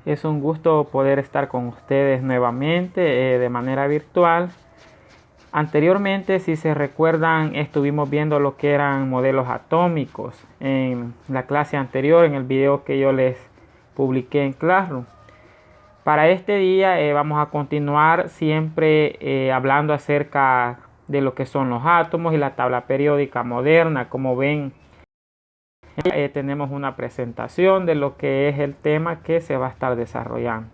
Es un gusto poder estar con ustedes nuevamente de manera virtual. Anteriormente, si se recuerdan, estuvimos viendo lo que eran modelos atómicos en la clase anterior, en el video que yo les publiqué en Classroom. Para este día vamos a continuar siempre hablando acerca de lo que son los átomos y la tabla periódica moderna. Como ven, tenemos una presentación de lo que es el tema que se va a estar desarrollando.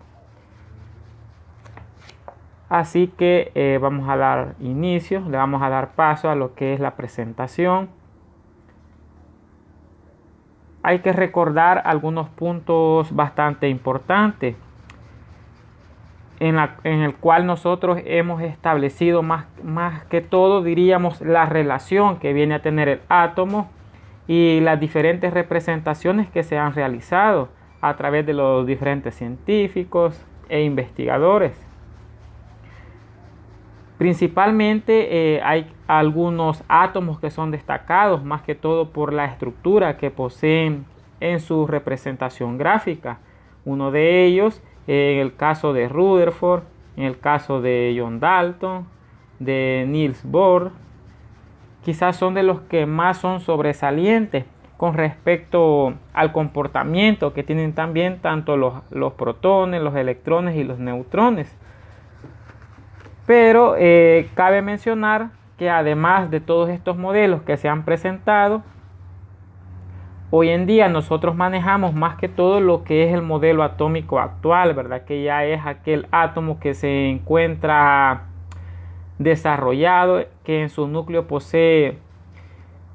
Así que vamos a dar inicio, le vamos a dar paso a lo que es la presentación. Hay que recordar algunos puntos bastante importantes en el cual nosotros hemos establecido más que todo, diríamos, la relación que viene a tener el átomo y las diferentes representaciones que se han realizado a través de los diferentes científicos e investigadores. Principalmente hay algunos átomos que son destacados más que todo por la estructura que poseen en su representación gráfica. Uno de ellos, en el caso de Rutherford, en el caso de John Dalton, de Niels Bohr, quizás son de los que más son sobresalientes con respecto al comportamiento que tienen también tanto los protones, los electrones y los neutrones. Pero cabe mencionar que además de todos estos modelos que se han presentado, hoy en día nosotros manejamos más que todo lo que es el modelo atómico actual, ¿verdad? Que ya es aquel átomo que se encuentra desarrollado, que en su núcleo posee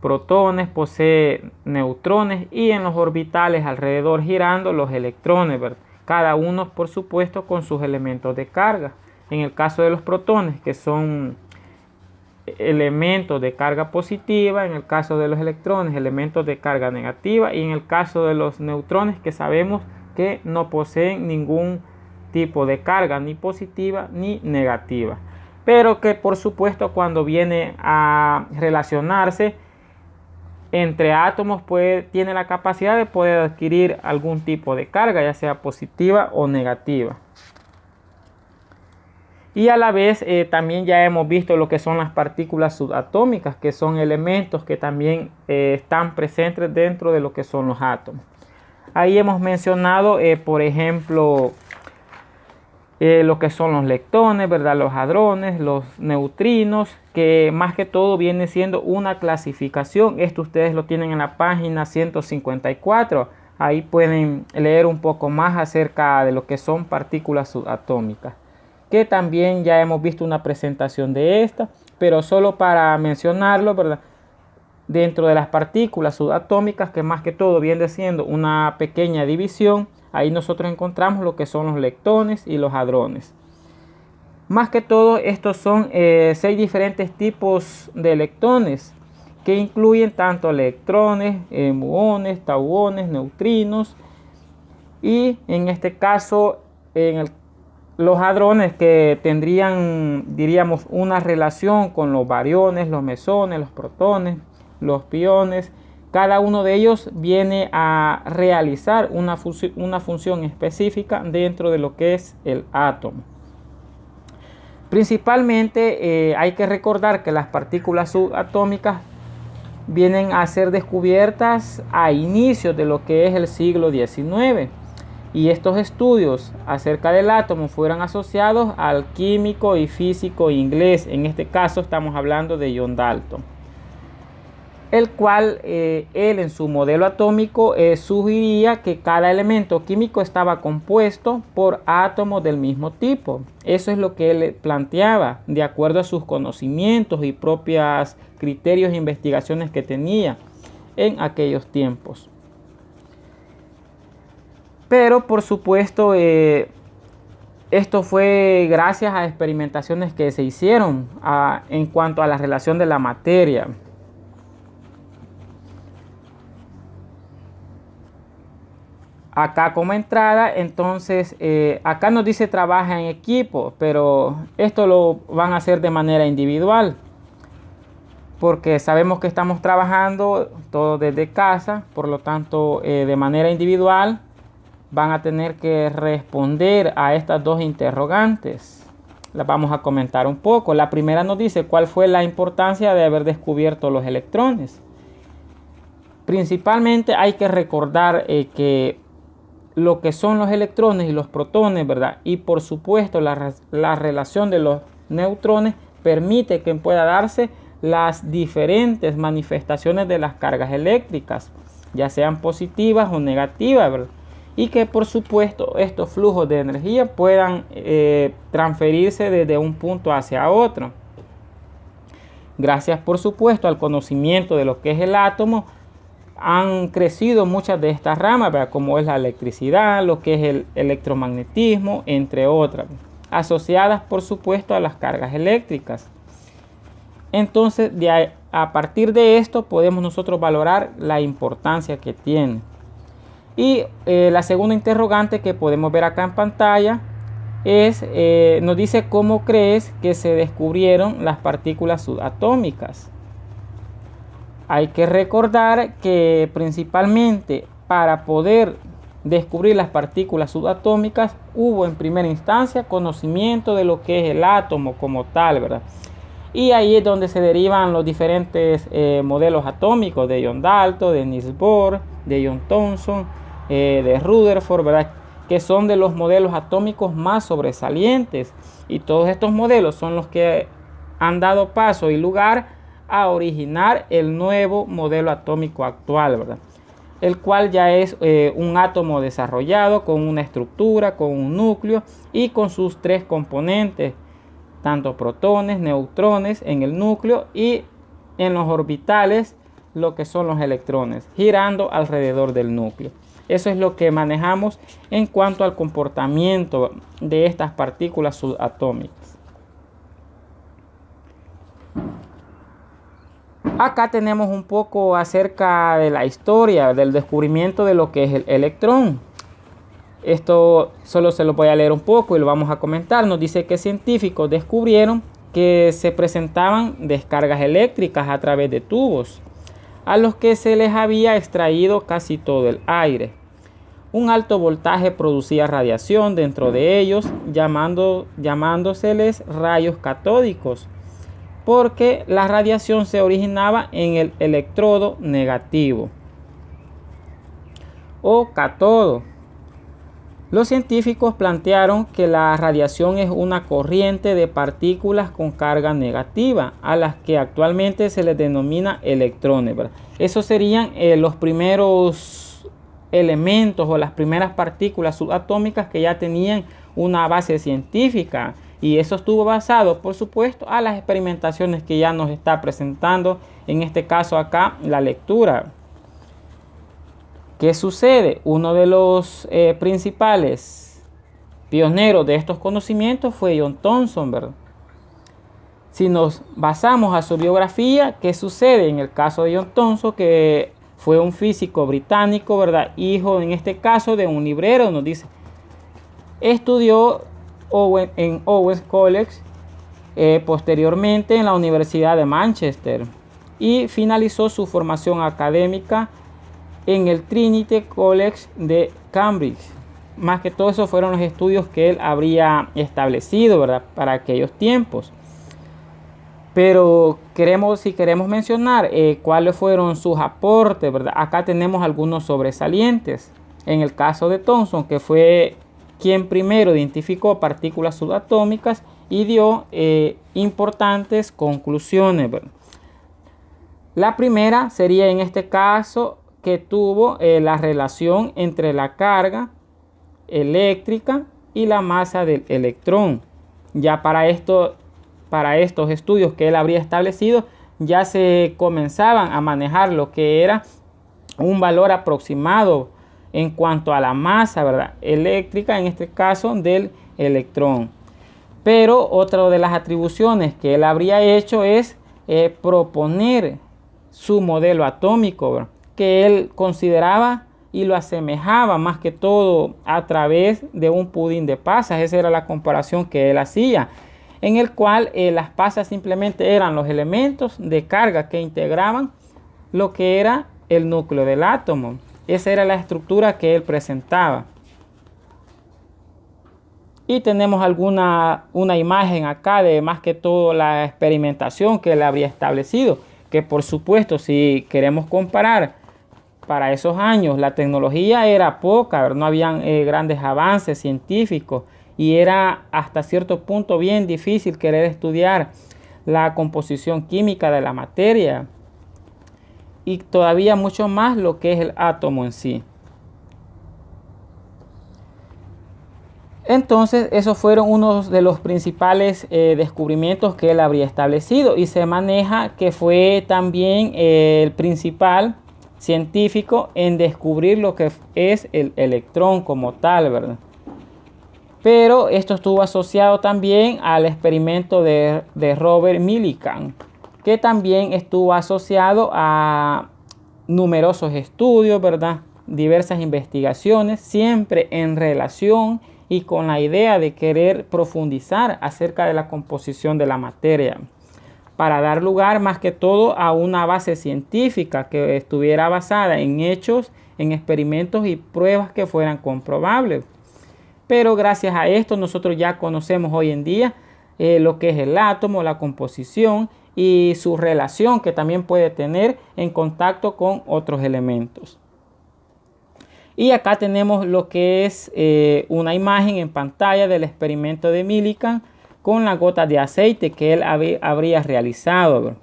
protones, posee neutrones y en los orbitales alrededor girando los electrones, ¿verdad? Cada uno, por supuesto, con sus elementos de carga. En el caso de los protones, que son elementos de carga positiva, en el caso de los electrones, elementos de carga negativa, y en el caso de los neutrones, que sabemos que no poseen ningún tipo de carga, ni positiva ni negativa, pero que por supuesto cuando viene a relacionarse entre átomos tiene la capacidad de poder adquirir algún tipo de carga, ya sea positiva o negativa. Y a la vez también ya hemos visto lo que son las partículas subatómicas, que son elementos que también están presentes dentro de lo que son los átomos. Ahí hemos mencionado, por ejemplo, lo que son los leptones, ¿verdad? Los hadrones, los neutrinos, que más que todo viene siendo una clasificación. Esto ustedes lo tienen en la página 154. Ahí pueden leer un poco más acerca de lo que son partículas subatómicas, que también ya hemos visto una presentación de esta, pero solo para mencionarlo, ¿verdad? Dentro de las partículas subatómicas, que más que todo viene siendo una pequeña división, ahí nosotros encontramos lo que son los leptones y los hadrones. Más que todo, estos son 6 diferentes tipos de leptones, que incluyen tanto electrones, muones, tauones, neutrinos, y en este caso, los hadrones, que tendrían, diríamos, una relación con los bariones, los mesones, los protones, los piones. Cada uno de ellos viene a realizar una función específica dentro de lo que es el átomo. Principalmente hay que recordar que las partículas subatómicas vienen a ser descubiertas a inicios de lo que es el siglo XIX. Y estos estudios acerca del átomo fueron asociados al químico y físico inglés. En este caso estamos hablando de John Dalton, el cual él en su modelo atómico sugería que cada elemento químico estaba compuesto por átomos del mismo tipo. Eso es lo que él planteaba de acuerdo a sus conocimientos y propios criterios e investigaciones que tenía en aquellos tiempos. Pero por supuesto esto fue gracias a experimentaciones que se hicieron en cuanto a la relación de la materia. Acá como entrada, entonces acá nos dice trabaja en equipo, pero esto lo van a hacer de manera individual, porque sabemos que estamos trabajando todo desde casa, por lo tanto de manera individual. van a tener que responder a estas dos interrogantes. Las vamos a comentar un poco. La primera nos dice cuál fue la importancia de haber descubierto los electrones. Principalmente hay que recordar que lo que son los electrones y los protones, ¿verdad? Y por supuesto la relación de los neutrones permite que pueda darse las diferentes manifestaciones de las cargas eléctricas, ya sean positivas o negativas, ¿verdad? Y que por supuesto estos flujos de energía puedan transferirse desde un punto hacia otro. Gracias por supuesto al conocimiento de lo que es el átomo, han crecido muchas de estas ramas, ¿verdad? Como es la electricidad, lo que es el electromagnetismo, entre otras, asociadas por supuesto a las cargas eléctricas. Entonces a partir de esto podemos nosotros valorar la importancia que tiene. Y la segunda interrogante que podemos ver acá en pantalla es, nos dice cómo crees que se descubrieron las partículas subatómicas. Hay que recordar que principalmente para poder descubrir las partículas subatómicas hubo en primera instancia conocimiento de lo que es el átomo como tal, ¿verdad? Y ahí es donde se derivan los diferentes modelos atómicos de John Dalton, de Niels Bohr, de John Thomson, de Rutherford, ¿verdad? Que son de los modelos atómicos más sobresalientes. Y todos estos modelos son los que han dado paso y lugar a originar el nuevo modelo atómico actual, ¿verdad? El cual ya es un átomo desarrollado con una estructura, con un núcleo y con sus tres componentes, tanto protones, neutrones en el núcleo y en los orbitales lo que son los electrones, girando alrededor del núcleo. Eso es lo que manejamos en cuanto al comportamiento de estas partículas subatómicas. Acá tenemos un poco acerca de la historia del descubrimiento de lo que es el electrón. Esto solo se lo voy a leer un poco y lo vamos a comentar. Nos dice que científicos descubrieron que se presentaban descargas eléctricas a través de tubos, a los que se les había extraído casi todo el aire. Un alto voltaje producía radiación dentro de ellos, llamándoseles rayos catódicos, porque la radiación se originaba en el electrodo negativo o cátodo. Los científicos plantearon que la radiación es una corriente de partículas con carga negativa, a las que actualmente se les denomina electrones, ¿verdad? Esos serían los primeros elementos o las primeras partículas subatómicas que ya tenían una base científica, y eso estuvo basado, por supuesto, a las experimentaciones que ya nos está presentando, en este caso acá, la lectura. ¿Qué sucede? Uno de los principales pioneros de estos conocimientos fue John Thomson, ¿verdad? Si nos basamos a su biografía, ¿qué sucede? En el caso de John Thomson, que fue un físico británico, ¿verdad? Hijo, en este caso, de un librero, nos dice. Estudió en Owens College, posteriormente en la Universidad de Manchester, y finalizó su formación académica en el Trinity College de Cambridge. Más que todo eso fueron los estudios que él habría establecido, ¿verdad?, para aquellos tiempos. Pero si queremos mencionar cuáles fueron sus aportes, ¿verdad? Acá tenemos algunos sobresalientes. En el caso de Thomson, que fue quien primero identificó partículas subatómicas y dio importantes conclusiones, ¿verdad? La primera sería en este caso que tuvo la relación entre la carga eléctrica y la masa del electrón. Ya para estos estudios que él habría establecido, ya se comenzaban a manejar lo que era un valor aproximado en cuanto a la masa, ¿verdad?, eléctrica, en este caso del electrón. Pero otra de las atribuciones que él habría hecho es proponer su modelo atómico, ¿verdad?, que él consideraba y lo asemejaba más que todo a través de un pudín de pasas. Esa era la comparación que él hacía, en el cual las pasas simplemente eran los elementos de carga que integraban lo que era el núcleo del átomo. Esa era la estructura que él presentaba. Y tenemos una imagen acá de más que todo la experimentación que él habría establecido, que por supuesto si queremos comparar para esos años la tecnología era poca, ¿verdad? No habían grandes avances científicos y era hasta cierto punto bien difícil querer estudiar la composición química de la materia y todavía mucho más lo que es el átomo en sí. Entonces, esos fueron unos de los principales descubrimientos que él habría establecido y se maneja que fue también el principal científico en descubrir lo que es el electrón como tal, ¿verdad? Pero esto estuvo asociado también al experimento de Robert Millikan, que también estuvo asociado a numerosos estudios, ¿verdad? Diversas investigaciones, siempre en relación y con la idea de querer profundizar acerca de la composición de la materia, para dar lugar más que todo a una base científica que estuviera basada en hechos, en experimentos y pruebas que fueran comprobables. Pero gracias a esto nosotros ya conocemos hoy en día lo que es el átomo, la composición y su relación que también puede tener en contacto con otros elementos. Y acá tenemos lo que es una imagen en pantalla del experimento de Millikan con la gota de aceite que él habría realizado.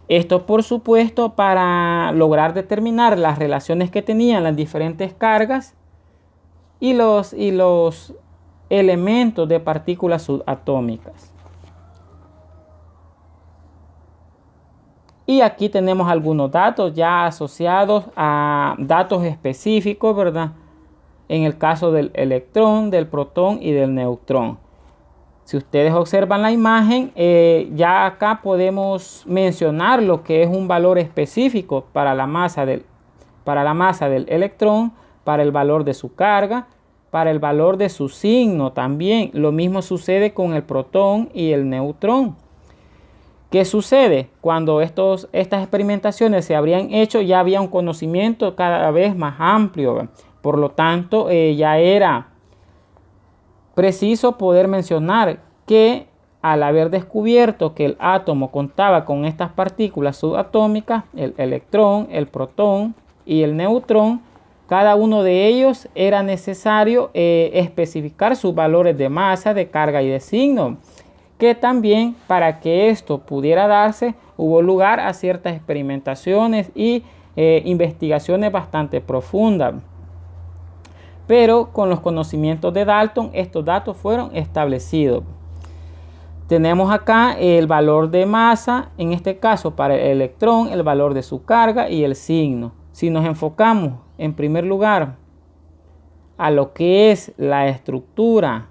Esto por supuesto para lograr determinar las relaciones que tenían las diferentes cargas y los elementos de partículas subatómicas. Y aquí tenemos algunos datos ya asociados a datos específicos, ¿verdad? En el caso del electrón, del protón y del neutrón. Si ustedes observan la imagen, ya acá podemos mencionar lo que es un valor específico para la masa del electrón, para el valor de su carga, para el valor de su signo también. Lo mismo sucede con el protón y el neutrón. ¿Qué sucede? Cuando estas experimentaciones se habrían hecho, ya había un conocimiento cada vez más amplio. Por lo tanto, ya era preciso poder mencionar que al haber descubierto que el átomo contaba con estas partículas subatómicas, el electrón, el protón y el neutrón, cada uno de ellos era necesario especificar sus valores de masa, de carga y de signo. Que también para que esto pudiera darse hubo lugar a ciertas experimentaciones y investigaciones bastante profundas. Pero con los conocimientos de Dalton estos datos fueron establecidos. Tenemos acá el valor de masa, en este caso para el electrón, el valor de su carga y el signo. Si nos enfocamos en primer lugar a lo que es la estructura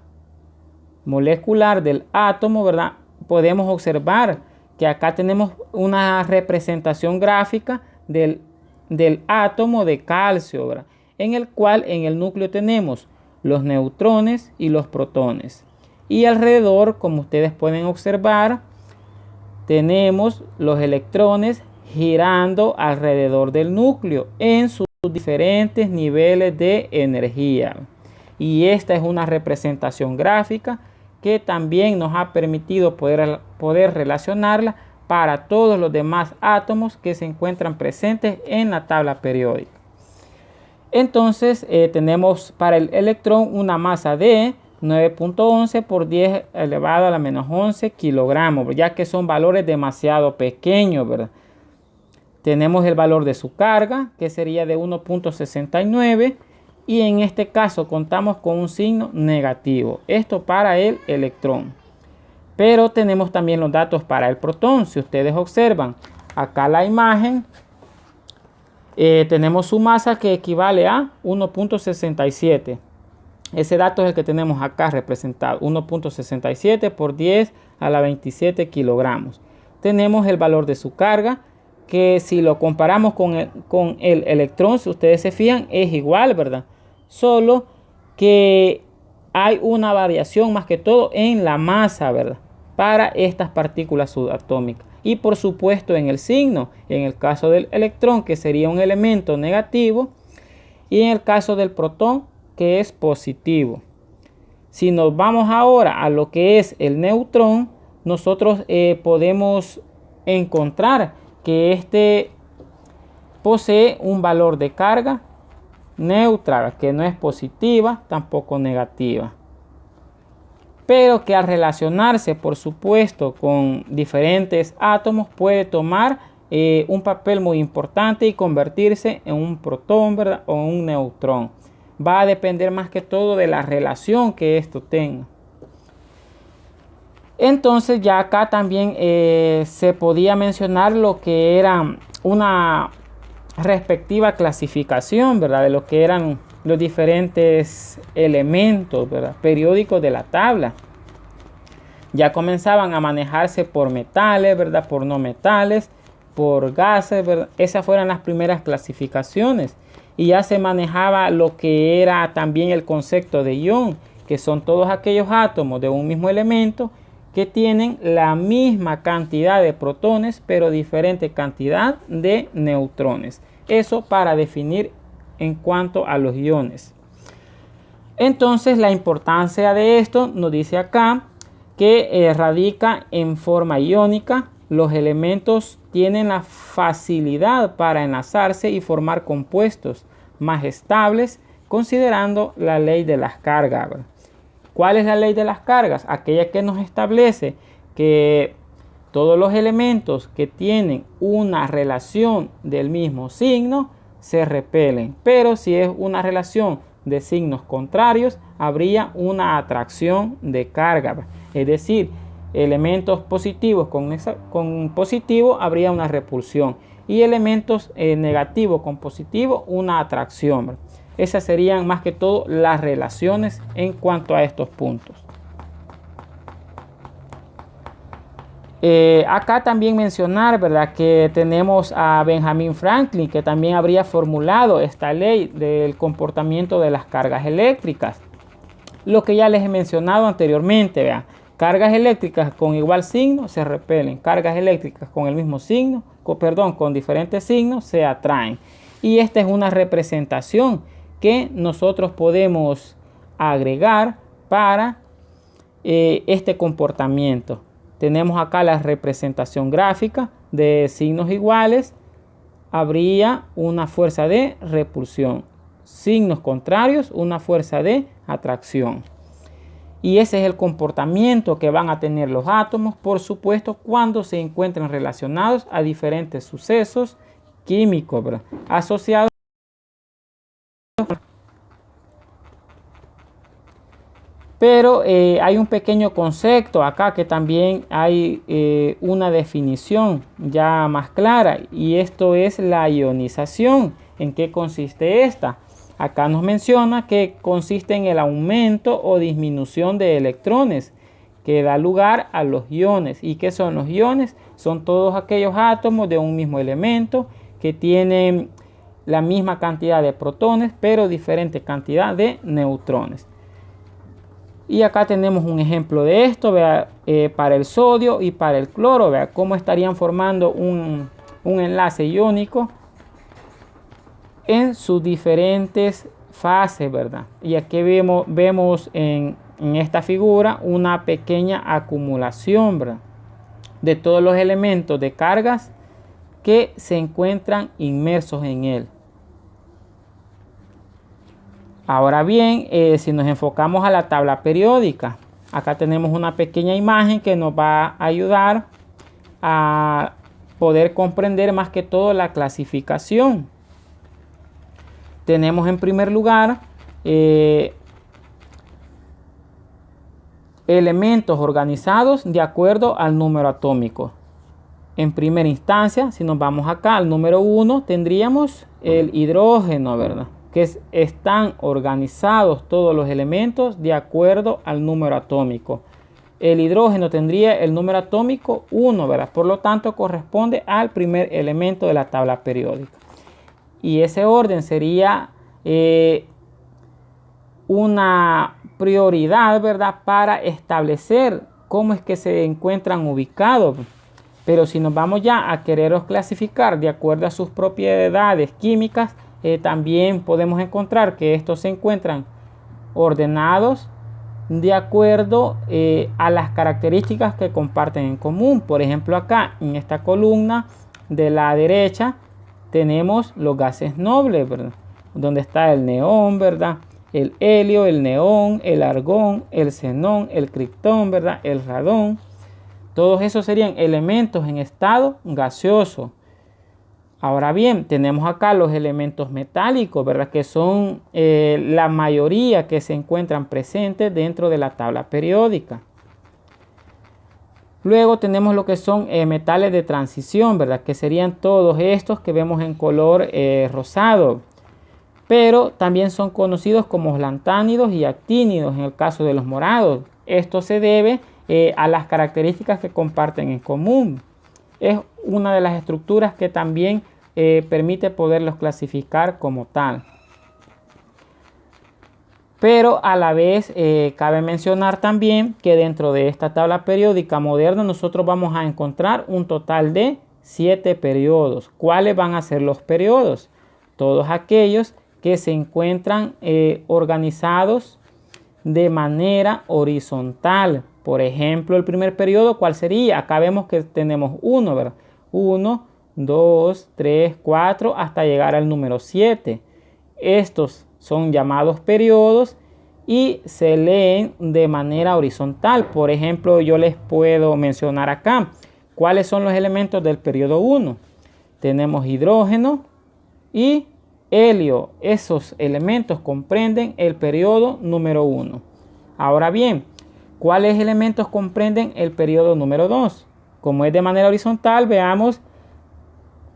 molecular del átomo, ¿verdad? Podemos observar que acá tenemos una representación gráfica del átomo de calcio, ¿verdad? En el cual en el núcleo tenemos los neutrones y los protones. Y alrededor, como ustedes pueden observar, tenemos los electrones girando alrededor del núcleo en sus diferentes niveles de energía. Y esta es una representación gráfica que también nos ha permitido poder relacionarla para todos los demás átomos que se encuentran presentes en la tabla periódica. Entonces tenemos para el electrón una masa de 9.11 por 10 elevado a la menos 11 kilogramos, ya que son valores demasiado pequeños, ¿verdad? Tenemos el valor de su carga, que sería de 1.69, y en este caso contamos con un signo negativo. Esto para el electrón. Pero tenemos también los datos para el protón. Si ustedes observan acá la imagen, tenemos su masa que equivale a 1.67. Ese dato es el que tenemos acá representado, 1.67 por 10 a la 27 kilogramos. Tenemos el valor de su carga, que si lo comparamos con el electrón, si ustedes se fijan, es igual, ¿verdad? Solo que hay una variación más que todo en la masa, ¿verdad? Para estas partículas subatómicas. Y por supuesto en el signo, en el caso del electrón, que sería un elemento negativo, y en el caso del protón, que es positivo. Si nos vamos ahora a lo que es el neutrón, nosotros podemos encontrar que este posee un valor de carga neutral, que no es positiva, tampoco negativa, pero que al relacionarse, por supuesto, con diferentes átomos, puede tomar un papel muy importante y convertirse en un protón, ¿verdad?, o un neutrón. Va a depender más que todo de la relación que esto tenga. Entonces ya acá también se podía mencionar lo que era una respectiva clasificación, ¿verdad?, de lo que eran los diferentes elementos, ¿verdad?, periódicos de la tabla. Ya comenzaban a manejarse por metales, ¿verdad?, por no metales, por gases, ¿verdad? Esas fueron las primeras clasificaciones. Y ya se manejaba lo que era también el concepto de ion, que son todos aquellos átomos de un mismo elemento que tienen la misma cantidad de protones, pero diferente cantidad de neutrones. Eso para definir en cuanto a los iones. Entonces, la importancia de esto nos dice acá que radica en forma iónica. Los elementos tienen la facilidad para enlazarse y formar compuestos más estables, considerando la ley de las cargas. ¿Cuál es la ley de las cargas? Aquella que nos establece que todos los elementos que tienen una relación del mismo signo se repelen, pero si es una relación de signos contrarios, habría una atracción de carga. Es decir, elementos positivos con positivo habría una repulsión y elementos negativos con positivo una atracción. Esas serían más que todo las relaciones en cuanto a estos puntos. Acá también mencionar, ¿verdad?, que tenemos a Benjamin Franklin, que también habría formulado esta ley del comportamiento de las cargas eléctricas. Lo que ya les he mencionado anteriormente, vean, cargas eléctricas con igual signo se repelen, cargas eléctricas con el mismo signo, con diferentes signos se atraen. Y esta es una representación que nosotros podemos agregar para este comportamiento. Tenemos acá la representación gráfica de signos iguales. Habría una fuerza de repulsión. Signos contrarios, una fuerza de atracción. Y ese es el comportamiento que van a tener los átomos, por supuesto, cuando se encuentren relacionados a diferentes sucesos químicos, ¿verdad?, asociados. Pero hay un pequeño concepto acá que también hay una definición ya más clara, y esto es la ionización. ¿En qué consiste esta? Acá nos menciona que consiste en el aumento o disminución de electrones que da lugar a los iones. ¿Y qué son los iones? Son todos aquellos átomos de un mismo elemento que tienen la misma cantidad de protones, pero diferente cantidad de neutrones. Y acá tenemos un ejemplo de esto, vea, para el sodio y para el cloro, vea cómo estarían formando un enlace iónico en sus diferentes fases, ¿verdad? Y aquí vemos en esta figura una pequeña acumulación, ¿verdad?, de todos los elementos de cargas que se encuentran inmersos en él. Ahora bien, si nos enfocamos a la tabla periódica, acá tenemos una pequeña imagen que nos va a ayudar a poder comprender más que todo la clasificación. Tenemos en primer lugar elementos organizados de acuerdo al número atómico. En primera instancia, si nos vamos acá al número 1, tendríamos el hidrógeno, ¿verdad?, que están organizados todos los elementos de acuerdo al número atómico. El hidrógeno tendría el número atómico 1, ¿verdad? Por lo tanto, corresponde al primer elemento de la tabla periódica. Y ese orden sería una prioridad, ¿verdad?, para establecer cómo es que se encuentran ubicados. Pero si nos vamos ya a quererlos clasificar de acuerdo a sus propiedades químicas, también podemos encontrar que estos se encuentran ordenados de acuerdo a las características que comparten en común. Por ejemplo, acá en esta columna de la derecha tenemos los gases nobles, ¿verdad? Donde está el neón, ¿verdad? El helio, el neón, el argón, el xenón, el criptón, ¿verdad? El radón. Todos esos serían elementos en estado gaseoso. Ahora bien, tenemos acá los elementos metálicos, ¿verdad? Que son la mayoría que se encuentran presentes dentro de la tabla periódica. Luego tenemos lo que son metales de transición, ¿verdad? Que serían todos estos que vemos en color rosado. Pero también son conocidos como lantánidos y actínidos en el caso de los morados. Esto se debe a las características que comparten en común. Es una de las estructuras que también permite poderlos clasificar como tal. Pero a la vez cabe mencionar también que dentro de esta tabla periódica moderna nosotros vamos a encontrar un total de 7 periodos. ¿Cuáles van a ser los periodos? Todos aquellos que se encuentran organizados de manera horizontal. Por ejemplo, el primer periodo, ¿cuál sería? Acá vemos que tenemos 1, ¿verdad? 1, 2, 3, 4, hasta llegar al número 7. Estos son llamados periodos y se leen de manera horizontal. Por ejemplo, yo les puedo mencionar acá cuáles son los elementos del periodo 1. Tenemos hidrógeno y helio. Esos elementos comprenden el periodo número 1. Ahora bien, ¿cuáles elementos comprenden el periodo número 2? Como es de manera horizontal, veamos.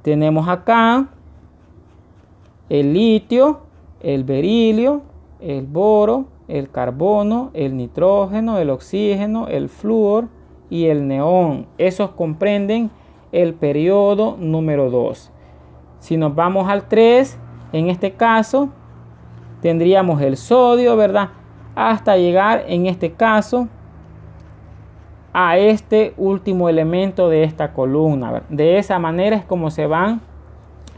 Tenemos acá el litio, el berilio, el boro, el carbono, el nitrógeno, el oxígeno, el flúor y el neón. Esos comprenden el periodo número 2. Si nos vamos al 3, en este caso tendríamos el sodio, ¿verdad? Hasta llegar en este caso a este último elemento de esta columna, ¿verdad? De esa manera es como se van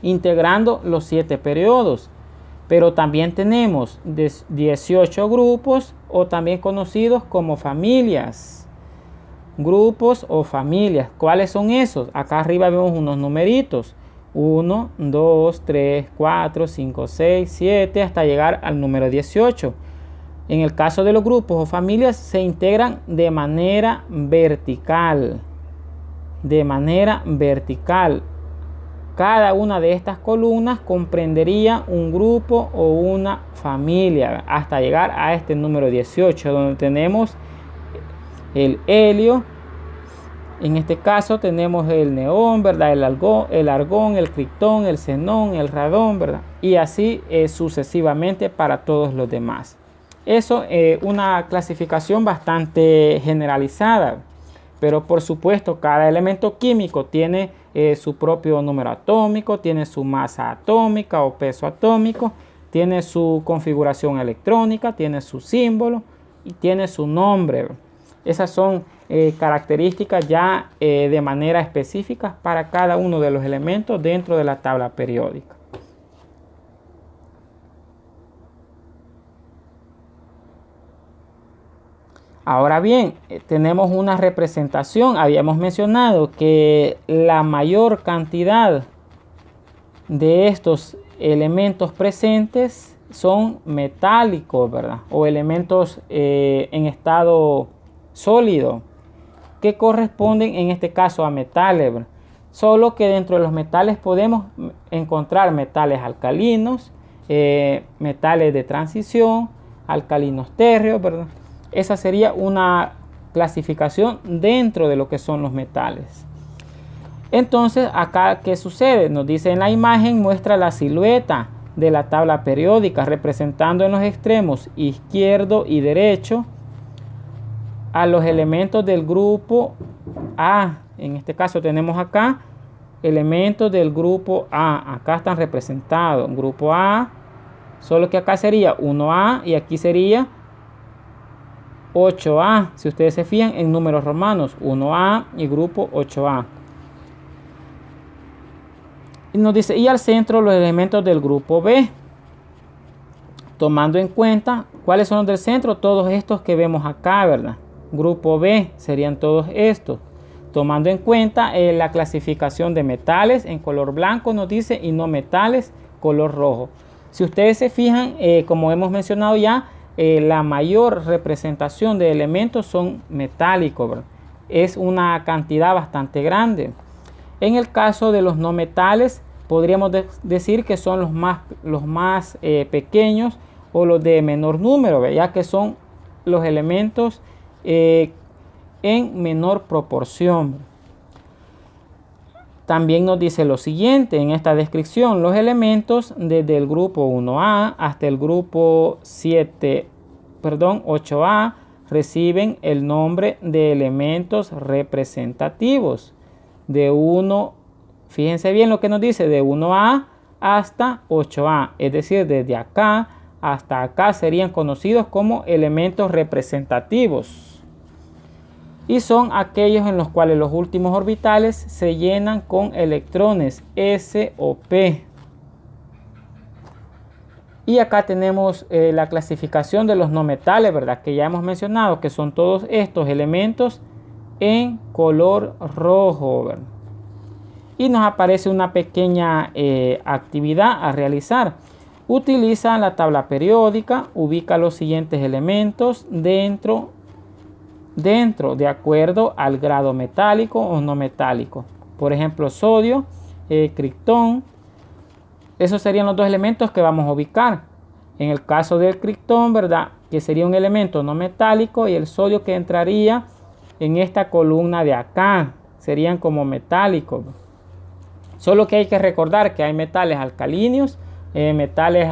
integrando los 7 periodos. Pero también tenemos 18 grupos o también conocidos como familias. Grupos o familias. ¿Cuáles son esos? Acá arriba vemos unos numeritos. 1, 2, 3, 4, 5, 6, 7 hasta llegar al número 18. En el caso de los grupos o familias se integran de manera vertical. De manera vertical. Cada una de estas columnas comprendería un grupo o una familia hasta llegar a este número 18, donde tenemos el helio. En este caso tenemos el neón, ¿verdad? El argón, el criptón, el xenón, el radón, ¿verdad? Y así sucesivamente para todos los demás. Eso es una clasificación bastante generalizada, pero por supuesto cada elemento químico tiene su propio número atómico, tiene su masa atómica o peso atómico, tiene su configuración electrónica, tiene su símbolo y tiene su nombre. Esas son características ya de manera específica para cada uno de los elementos dentro de la tabla periódica. Ahora bien, tenemos una representación. Habíamos mencionado que la mayor cantidad de estos elementos presentes son metálicos, ¿verdad? O elementos en estado sólido, que corresponden en este caso a metales, ¿verdad? Solo que dentro de los metales podemos encontrar metales alcalinos, metales de transición, alcalinos térreos, ¿verdad? Esa sería una clasificación dentro de lo que son los metales. Entonces, acá, ¿qué sucede? Nos dice en la imagen, muestra la silueta de la tabla periódica, representando en los extremos izquierdo y derecho a los elementos del grupo A. En este caso tenemos acá elementos del grupo A. Acá están representados. Grupo A, solo que acá sería 1A y aquí sería 8A, si ustedes se fijan en números romanos, 1A y grupo 8A. Y nos dice, y al centro los elementos del grupo B, tomando en cuenta ¿Cuáles son los del centro? Todos estos que vemos acá, ¿verdad? Grupo B serían todos estos. Tomando en cuenta la clasificación de metales en color blanco nos dice y no metales color rojo. Si ustedes se fijan, como hemos mencionado ya, la mayor representación de elementos son metálicos, ¿verdad? Es una cantidad bastante grande. En el caso de los no metales, podríamos decir que son los más pequeños o los de menor número, ¿verdad? Ya que son los elementos en menor proporción. También nos dice lo siguiente en esta descripción: los elementos desde el grupo 1A hasta el grupo 8A reciben el nombre de elementos representativos. De 1, fíjense bien lo que nos dice, de 1A hasta 8A, es decir, desde acá hasta acá serían conocidos como elementos representativos. Y son aquellos en los cuales los últimos orbitales se llenan con electrones S o P. Y acá tenemos la clasificación de los no metales, ¿verdad? Que ya hemos mencionado que son todos estos elementos en color rojo, ¿verdad? Y nos aparece una pequeña actividad a realizar. Utiliza la tabla periódica, ubica los siguientes elementos dentro de acuerdo al grado metálico o no metálico. Por ejemplo, sodio, criptón. Esos serían los dos elementos que vamos a ubicar. En el caso del criptón, ¿verdad? Que sería un elemento no metálico, y el sodio que entraría en esta columna de acá. Serían como metálicos. Solo que hay que recordar que hay metales alcalíneos, metales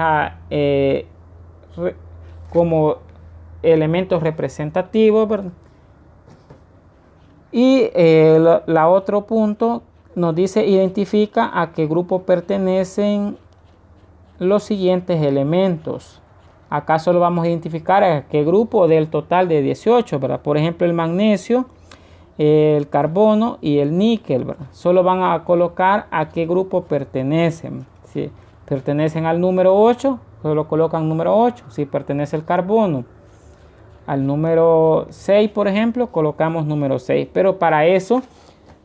como elementos representativos, ¿verdad? Y la otro punto nos dice: identifica a qué grupo pertenecen los siguientes elementos. Acá solo vamos a identificar a qué grupo del total de 18, ¿verdad? Por ejemplo, el magnesio, el carbono y el níquel, ¿verdad? Solo van a colocar a qué grupo pertenecen. Si pertenecen al número 8, solo colocan número 8. Si pertenece el carbono al número 6, por ejemplo, colocamos número 6. Pero para eso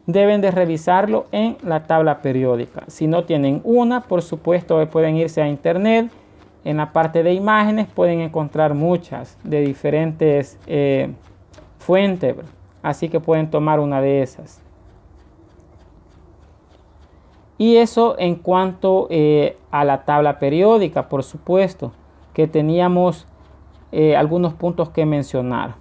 deben de revisarlo en la tabla periódica. Si no tienen una, por supuesto, pueden irse a internet. En la parte de imágenes pueden encontrar muchas de diferentes fuentes, ¿verdad? Así que pueden tomar una de esas. Y eso en cuanto a la tabla periódica, por supuesto, que teníamos algunos puntos que mencionar.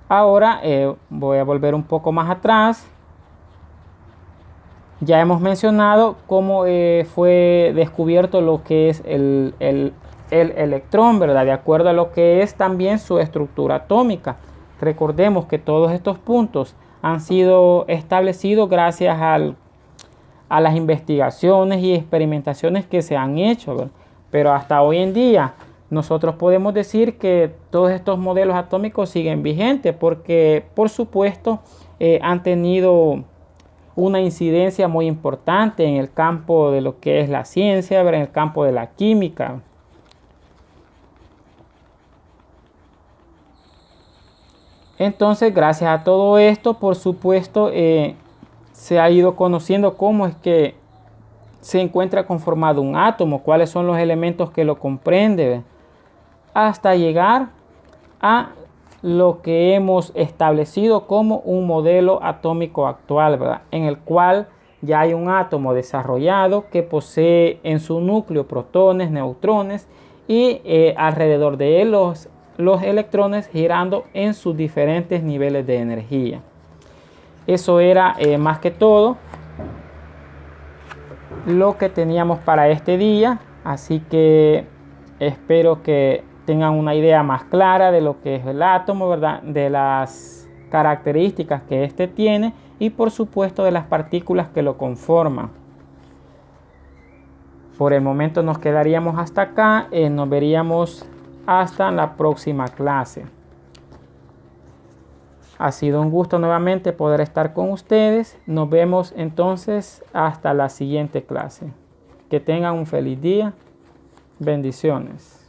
Ahora voy a volver un poco más atrás. Ya hemos mencionado cómo fue descubierto lo que es el electrón, ¿verdad? De acuerdo a lo que es también su estructura atómica. Recordemos que todos estos puntos han sido establecidos gracias a las investigaciones y experimentaciones que se han hecho, ¿verdad? Pero hasta hoy en día nosotros podemos decir que todos estos modelos atómicos siguen vigentes porque, por supuesto, han tenido una incidencia muy importante en el campo de lo que es la ciencia, en el campo de la química. Entonces, gracias a todo esto, por supuesto, se ha ido conociendo cómo es que se encuentra conformado un átomo, cuáles son los elementos que lo comprenden, hasta llegar a lo que hemos establecido como un modelo atómico actual, ¿verdad? En el cual ya hay un átomo desarrollado que posee en su núcleo protones, neutrones y alrededor de él los electrones girando en sus diferentes niveles de energía. Eso era más que todo lo que teníamos para este día, así que espero que tengan una idea más clara de lo que es el átomo, ¿verdad? De las características que éste tiene y por supuesto de las partículas que lo conforman. Por el momento nos quedaríamos hasta acá, nos veríamos hasta la próxima clase. Ha sido un gusto nuevamente poder estar con ustedes. Nos vemos entonces hasta la siguiente clase. Que tengan un feliz día. Bendiciones.